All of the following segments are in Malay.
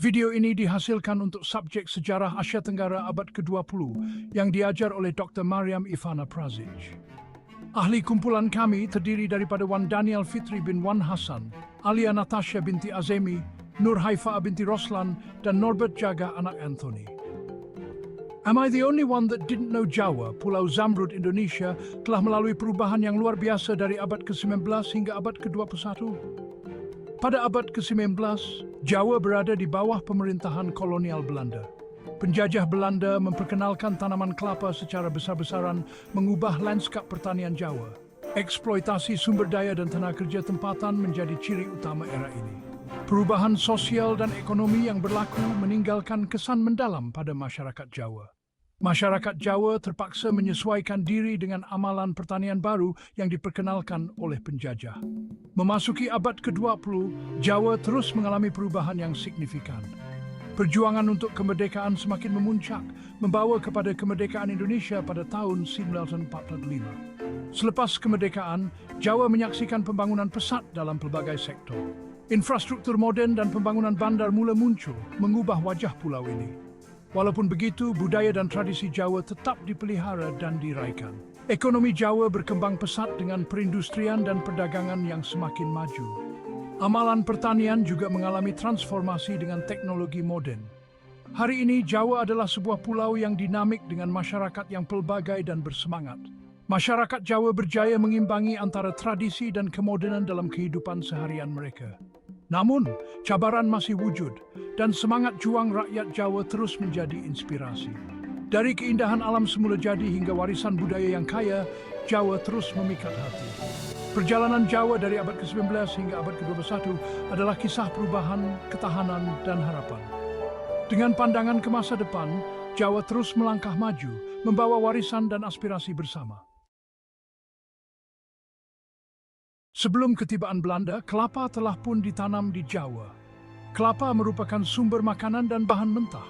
Video ini dihasilkan untuk subjek Sejarah Asia Tenggara abad ke-20 yang diajar oleh Dr. Mariam Ivana Prazic. Ahli kumpulan kami terdiri daripada Wan Daniel Fitri bin Wan Hassan, Alia Natasha binti Azemi, Nur Haifa binti Roslan, dan Norbert Jaga anak Anthony. Am I the only one that didn't know Jawa, Pulau Zamrud Indonesia, telah melalui perubahan yang luar biasa dari abad ke-19 hingga abad ke-21? Pada abad ke-19, Jawa berada di bawah pemerintahan kolonial Belanda. Penjajah Belanda memperkenalkan tanaman kelapa secara besar-besaran, mengubah lanskap pertanian Jawa. Eksploitasi sumber daya dan tenaga kerja tempatan menjadi ciri utama era ini. Perubahan sosial dan ekonomi yang berlaku meninggalkan kesan mendalam pada masyarakat Jawa. Masyarakat Jawa terpaksa menyesuaikan diri dengan amalan pertanian baru yang diperkenalkan oleh penjajah. Memasuki abad ke-20, Jawa terus mengalami perubahan yang signifikan. Perjuangan untuk kemerdekaan semakin memuncak, membawa kepada kemerdekaan Indonesia pada tahun 1945. Selepas kemerdekaan, Jawa menyaksikan pembangunan pesat dalam pelbagai sektor. Infrastruktur moden dan pembangunan bandar mula muncul, mengubah wajah pulau ini. Walaupun begitu, budaya dan tradisi Jawa tetap dipelihara dan diraikan. Ekonomi Jawa berkembang pesat dengan perindustrian dan perdagangan yang semakin maju. Amalan pertanian juga mengalami transformasi dengan teknologi moden. Hari ini, Jawa adalah sebuah pulau yang dinamik dengan masyarakat yang pelbagai dan bersemangat. Masyarakat Jawa berjaya mengimbangi antara tradisi dan kemodenan dalam kehidupan seharian mereka. Namun, cabaran masih wujud dan semangat juang rakyat Jawa terus menjadi inspirasi. Dari keindahan alam semula jadi hingga warisan budaya yang kaya, Jawa terus memikat hati. Perjalanan Jawa dari abad ke-19 hingga abad ke-21 adalah kisah perubahan, ketahanan, dan harapan. Dengan pandangan ke masa depan, Jawa terus melangkah maju, membawa warisan dan aspirasi bersama. Sebelum ketibaan Belanda, kelapa telah pun ditanam di Jawa. Kelapa merupakan sumber makanan dan bahan mentah.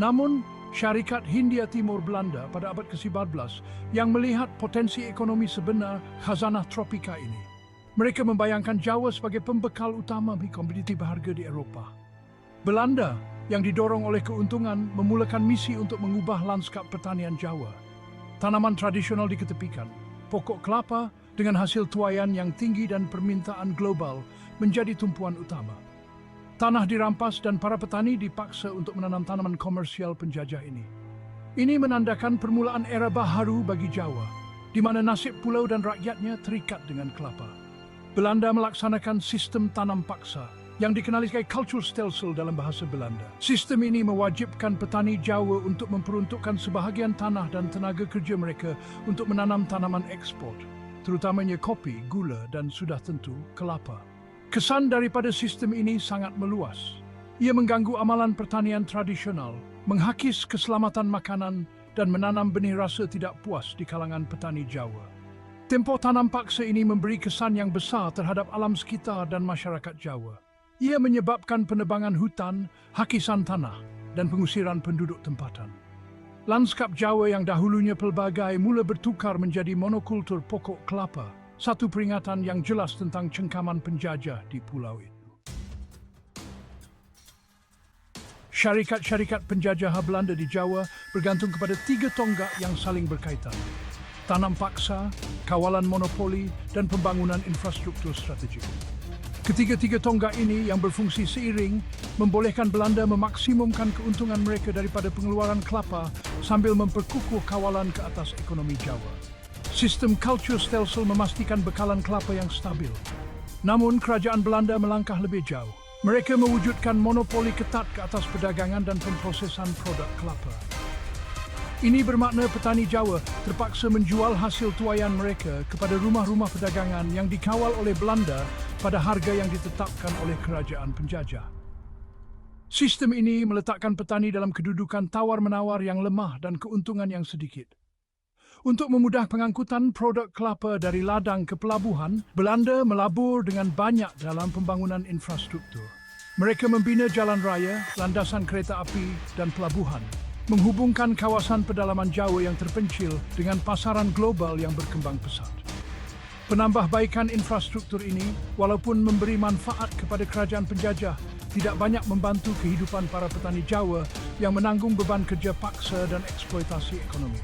Namun, Syarikat Hindia Timur Belanda pada abad ke-14 yang melihat potensi ekonomi sebenar khazanah tropika ini. Mereka membayangkan Jawa sebagai pembekal utama komoditi berharga di Eropah. Belanda yang didorong oleh keuntungan memulakan misi untuk mengubah lanskap pertanian Jawa. Tanaman tradisional diketepikan, pokok kelapa dengan hasil tuaian yang tinggi dan permintaan global menjadi tumpuan utama. Tanah dirampas dan para petani dipaksa untuk menanam tanaman komersial penjajah ini. Ini menandakan permulaan era baharu bagi Jawa, di mana nasib pulau dan rakyatnya terikat dengan kelapa. Belanda melaksanakan sistem tanam paksa, yang dikenali sebagai cultural stelsel dalam bahasa Belanda. Sistem ini mewajibkan petani Jawa untuk memperuntukkan sebahagian tanah dan tenaga kerja mereka untuk menanam tanaman ekspor, terutamanya kopi, gula, dan sudah tentu kelapa. Kesan daripada sistem ini sangat meluas. Ia mengganggu amalan pertanian tradisional, menghakis keselamatan makanan, dan menanam benih rasa tidak puas di kalangan petani Jawa. Tempoh tanam paksa ini memberi kesan yang besar terhadap alam sekitar dan masyarakat Jawa. Ia menyebabkan penebangan hutan, hakisan tanah, dan pengusiran penduduk tempatan. Lanskap Jawa yang dahulunya pelbagai mula bertukar menjadi monokultur pokok kelapa, satu peringatan yang jelas tentang cengkaman penjajah di pulau itu. Syarikat-syarikat penjajah Belanda di Jawa bergantung kepada 3 tonggak yang saling berkaitan: tanam paksa, kawalan monopoli, dan pembangunan infrastruktur strategik. Ketiga-tiga tonggak ini yang berfungsi seiring membolehkan Belanda memaksimumkan keuntungan mereka daripada pengeluaran kelapa sambil memperkukuh kawalan ke atas ekonomi Jawa. Sistem culture stelsel memastikan bekalan kelapa yang stabil. Namun, kerajaan Belanda melangkah lebih jauh. Mereka mewujudkan monopoli ketat ke atas perdagangan dan pemprosesan produk kelapa. Ini bermakna petani Jawa terpaksa menjual hasil tuaian mereka kepada rumah-rumah perdagangan yang dikawal oleh Belanda pada harga yang ditetapkan oleh kerajaan penjajah. Sistem ini meletakkan petani dalam kedudukan tawar-menawar yang lemah dan keuntungan yang sedikit. Untuk memudah pengangkutan produk kelapa dari ladang ke pelabuhan, Belanda melabur dengan banyak dalam pembangunan infrastruktur. Mereka membina jalan raya, landasan kereta api, dan pelabuhan, menghubungkan kawasan pedalaman Jawa yang terpencil dengan pasaran global yang berkembang pesat. Penambahbaikan infrastruktur ini, walaupun memberi manfaat kepada kerajaan penjajah, tidak banyak membantu kehidupan para petani Jawa yang menanggung beban kerja paksa dan eksploitasi ekonomi.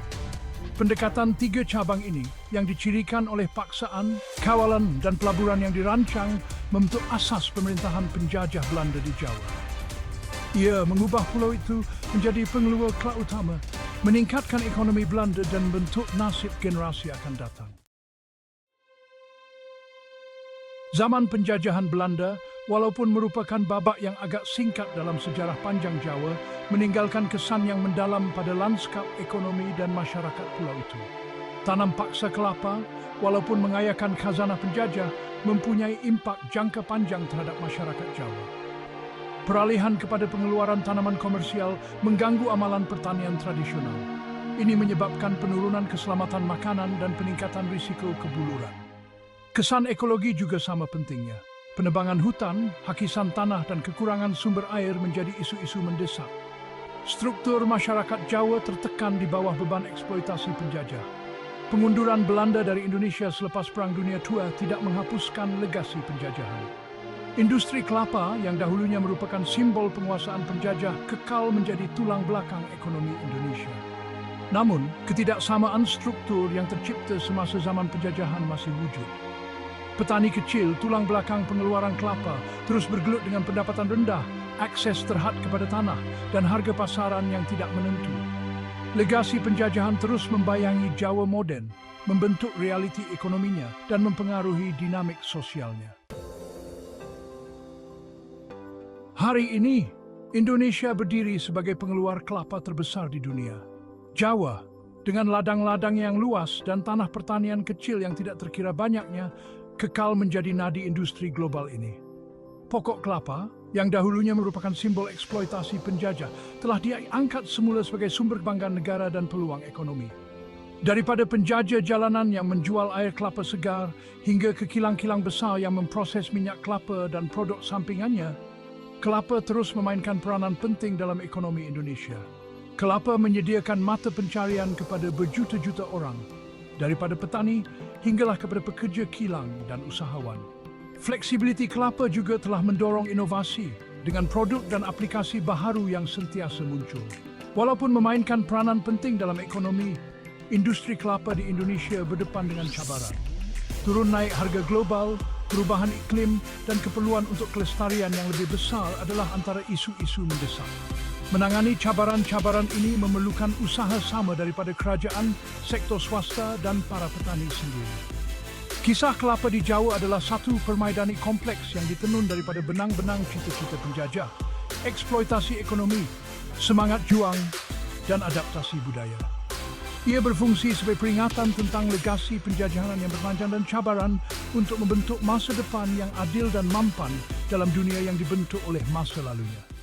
Pendekatan tiga cabang ini yang dicirikan oleh paksaan, kawalan, dan pelaburan yang dirancang membentuk asas pemerintahan penjajah Belanda di Jawa. Ia mengubah pulau itu menjadi pengeluar kelak utama, meningkatkan ekonomi Belanda dan membentuk nasib generasi akan datang. Zaman penjajahan Belanda, walaupun merupakan babak yang agak singkat dalam sejarah panjang Jawa, meninggalkan kesan yang mendalam pada lanskap ekonomi dan masyarakat pulau itu. Tanam paksa kelapa, walaupun mengayakan khazanah penjajah, mempunyai impak jangka panjang terhadap masyarakat Jawa. Peralihan kepada pengeluaran tanaman komersial mengganggu amalan pertanian tradisional. Ini menyebabkan penurunan keselamatan makanan dan peningkatan risiko kebuluran. Kesan ekologi juga sama pentingnya. Penebangan hutan, hakisan tanah dan kekurangan sumber air menjadi isu-isu mendesak. Struktur masyarakat Jawa tertekan di bawah beban eksploitasi penjajah. Pengunduran Belanda dari Indonesia selepas Perang Dunia II tidak menghapuskan legasi penjajahan. Industri kelapa yang dahulunya merupakan simbol penguasaan penjajah kekal menjadi tulang belakang ekonomi Indonesia. Namun, ketidaksamaan struktur yang tercipta semasa zaman penjajahan masih wujud. Petani kecil, tulang belakang pengeluaran kelapa, terus bergelut dengan pendapatan rendah, akses terhad kepada tanah, dan harga pasaran yang tidak menentu. Legasi penjajahan terus membayangi Jawa moden, membentuk realiti ekonominya, dan mempengaruhi dinamik sosialnya. Hari ini, Indonesia berdiri sebagai pengeluar kelapa terbesar di dunia. Jawa, dengan ladang-ladang yang luas dan tanah pertanian kecil yang tidak terkira banyaknya, kekal menjadi nadi industri global ini. Pokok kelapa, yang dahulunya merupakan simbol eksploitasi penjajah, telah diangkat semula sebagai sumber kebanggaan negara dan peluang ekonomi. Daripada penjajah jalanan yang menjual air kelapa segar, hingga ke kilang-kilang besar yang memproses minyak kelapa dan produk sampingannya, kelapa terus memainkan peranan penting dalam ekonomi Indonesia. Kelapa menyediakan mata pencarian kepada berjuta-juta orang, daripada petani hinggalah kepada pekerja kilang dan usahawan. Fleksibiliti kelapa juga telah mendorong inovasi dengan produk dan aplikasi baharu yang sentiasa muncul. Walaupun memainkan peranan penting dalam ekonomi, industri kelapa di Indonesia berdepan dengan cabaran. Turun naik harga global, perubahan iklim, dan keperluan untuk kelestarian yang lebih besar adalah antara isu-isu mendesak. Menangani cabaran-cabaran ini memerlukan usaha sama daripada kerajaan, sektor swasta dan para petani sendiri. Kisah kelapa di Jawa adalah satu permaidani kompleks yang ditenun daripada benang-benang cita-cita penjajah, eksploitasi ekonomi, semangat juang, dan adaptasi budaya. Ia berfungsi sebagai peringatan tentang legasi penjajahan yang berpanjang dan cabaran untuk membentuk masa depan yang adil dan mampan dalam dunia yang dibentuk oleh masa lalunya.